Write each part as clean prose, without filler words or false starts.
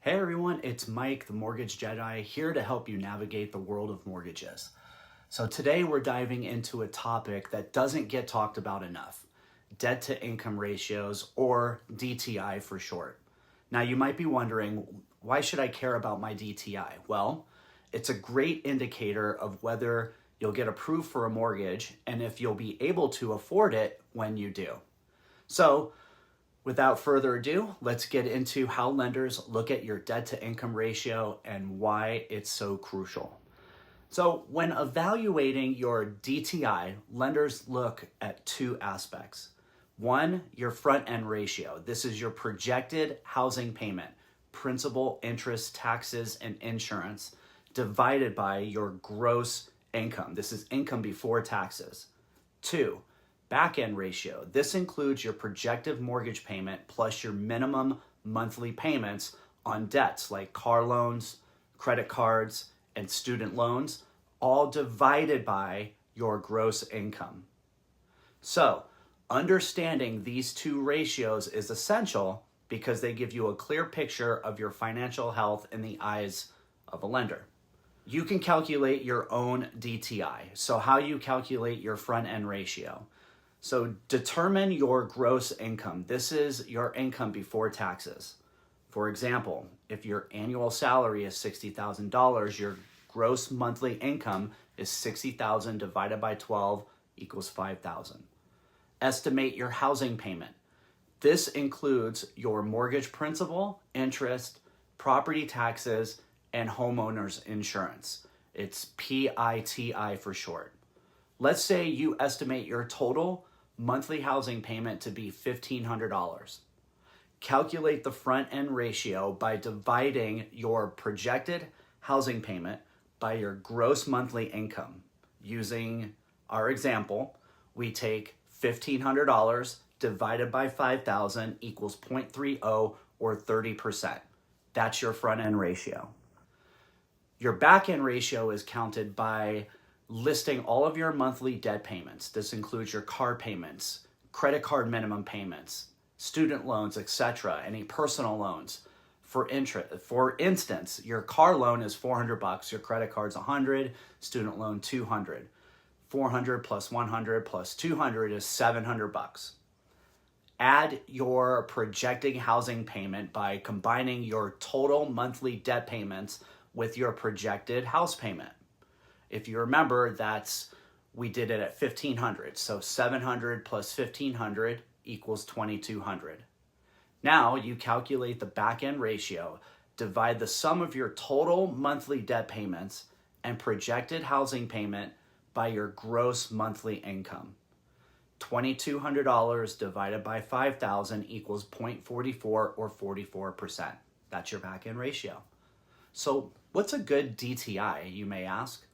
Hey everyone, it's Mike, the Mortgage Jedi, here to help you navigate the world of mortgages. So today we're diving into a topic that doesn't get talked about enough, debt to income ratios, or DTI for short. Now you might be wondering, why should I care about my DTI? Well, it's a great indicator of whether you'll get approved for a mortgage and if you'll be able to afford it when you do. So, without further ado, let's get into how lenders look at your debt to income ratio and why it's so crucial. So when evaluating your DTI, lenders look at two aspects. One, your front end ratio. This is your projected housing payment, principal, interest, taxes, and insurance, divided by your gross income. This is income before taxes. Two, back-end ratio. This includes your projected mortgage payment plus your minimum monthly payments on debts like car loans, credit cards, and student loans, all divided by your gross income. So, understanding these two ratios is essential because they give you a clear picture of your financial health in the eyes of a lender. You can calculate your own DTI. So how you calculate your front-end ratio. So determine your gross income. This is your income before taxes. For example, if your annual salary is $60,000, your gross monthly income is $60,000 divided by 12 equals $5,000. Estimate your housing payment. This includes your mortgage principal, interest, property taxes, and homeowner's insurance. It's PITI for short. Let's say you estimate your total monthly housing payment to be $1,500. Calculate the front end ratio by dividing your projected housing payment by your gross monthly income. Using our example, we take $1,500 divided by 5,000 equals 0.30 or 30%. That's your front end ratio. Your back end ratio is counted by listing all of your monthly debt payments. This includes your car payments, credit card minimum payments, student loans, etc., any personal loans. For instance, your car loan is $400, your credit card's $100, student loan $200. 400 plus 100 plus 200 is $700. Add your projected housing payment by combining your total monthly debt payments with your projected house payment. If you remember, we did it at $1,500. So 700 plus 1,500 equals 2,200. Now you calculate the back end ratio, divide the sum of your total monthly debt payments and projected housing payment by your gross monthly income. $2,200 divided by 5,000 equals 0.44 or 44%. That's your back end ratio. So what's a good DTI, you may ask?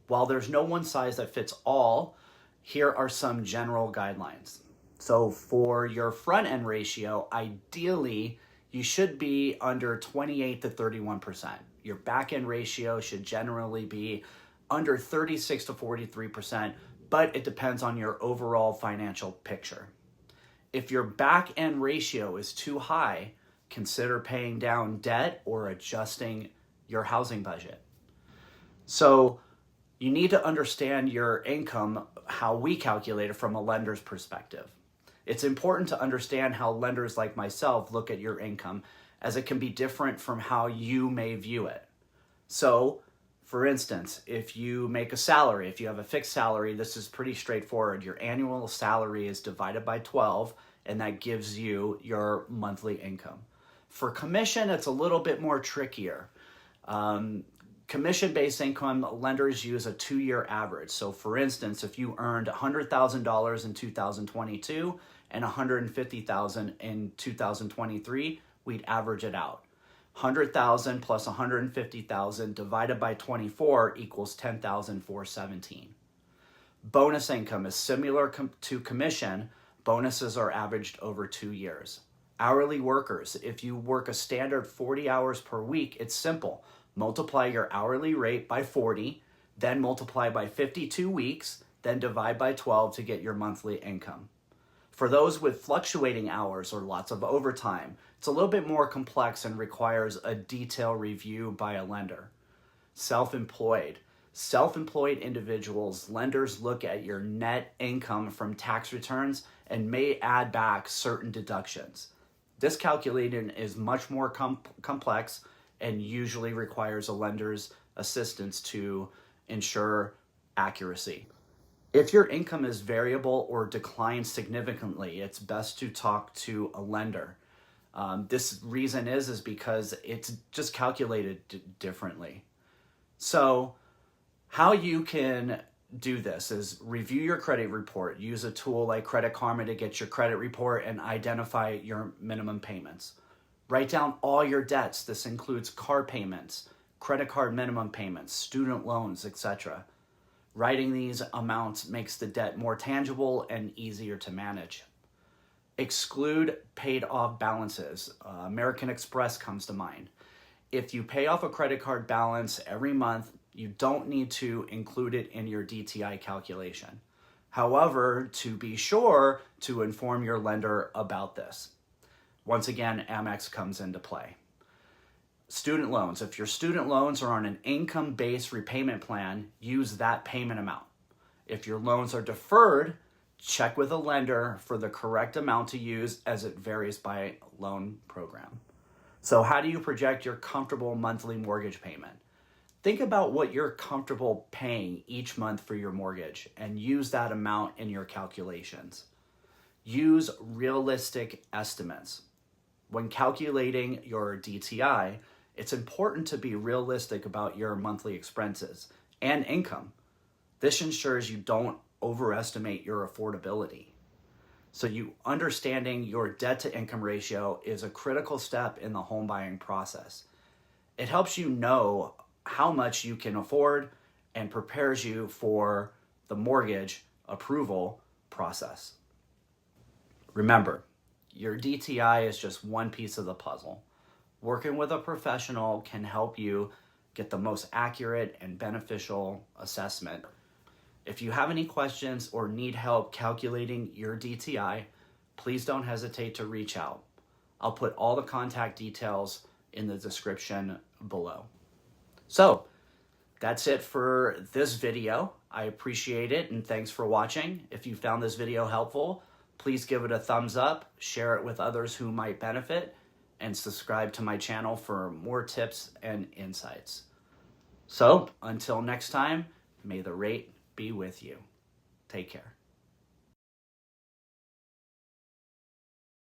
While there's no one size that fits all, here are some general guidelines. So for your front end ratio, ideally, you should be under 28 to 31%. Your back end ratio should generally be under 36 to 43%, but it depends on your overall financial picture. If your back end ratio is too high, consider paying down debt or adjusting your housing budget. So you need to understand your income, how we calculate it from a lender's perspective. It's important to understand how lenders like myself look at your income, as it can be different from how you may view it. So, for instance, if you make a salary, if you have a fixed salary, this is pretty straightforward. Your annual salary is divided by 12, and that gives you your monthly income. For commission, it's a little bit more trickier. Commission-based income, lenders use a 2-year average. So for instance, if you earned $100,000 in 2022 and $150,000 in 2023, we'd average it out. 100,000 plus 150,000 divided by 24 equals 10,417. Bonus income is similar to commission. Bonuses are averaged over 2 years. Hourly workers, if you work a standard 40 hours per week, it's simple. Multiply your hourly rate by 40, then multiply by 52 weeks, then divide by 12 to get your monthly income. For those with fluctuating hours or lots of overtime, it's a little bit more complex and requires a detailed review by a lender. Self-employed. Self-employed individuals, lenders look at your net income from tax returns and may add back certain deductions. This calculation is much more complex and usually requires a lender's assistance to ensure accuracy. If your income is variable or declines significantly, it's best to talk to a lender. This reason is because it's just calculated differently. So how you can do this is review your credit report. Use a tool like Credit Karma to get your credit report and identify your minimum payments. Write down all your debts. This includes car payments, credit card minimum payments, student loans, etc. Writing these amounts makes the debt more tangible and easier to manage. Exclude paid off balances. American Express comes to mind. If you pay off a credit card balance every month, you don't need to include it in your DTI calculation. However, to be sure to inform your lender about this. Once again, Amex comes into play. Student loans. If your student loans are on an income-based repayment plan, use that payment amount. If your loans are deferred, check with a lender for the correct amount to use as it varies by loan program. So how do you project your comfortable monthly mortgage payment? Think about what you're comfortable paying each month for your mortgage and use that amount in your calculations. Use realistic estimates. When calculating your DTI, it's important to be realistic about your monthly expenses and income. This ensures you don't overestimate your affordability. So understanding your debt to income ratio is a critical step in the home buying process. It helps you know how much you can afford and prepares you for the mortgage approval process. Remember, your DTI is just one piece of the puzzle. Working with a professional can help you get the most accurate and beneficial assessment. If you have any questions or need help calculating your DTI, please don't hesitate to reach out. I'll put all the contact details in the description below. So that's it for this video. I appreciate it and thanks for watching. If you found this video helpful, please give it a thumbs up, share it with others who might benefit, and subscribe to my channel for more tips and insights. So until next time, may the rate be with you. Take care.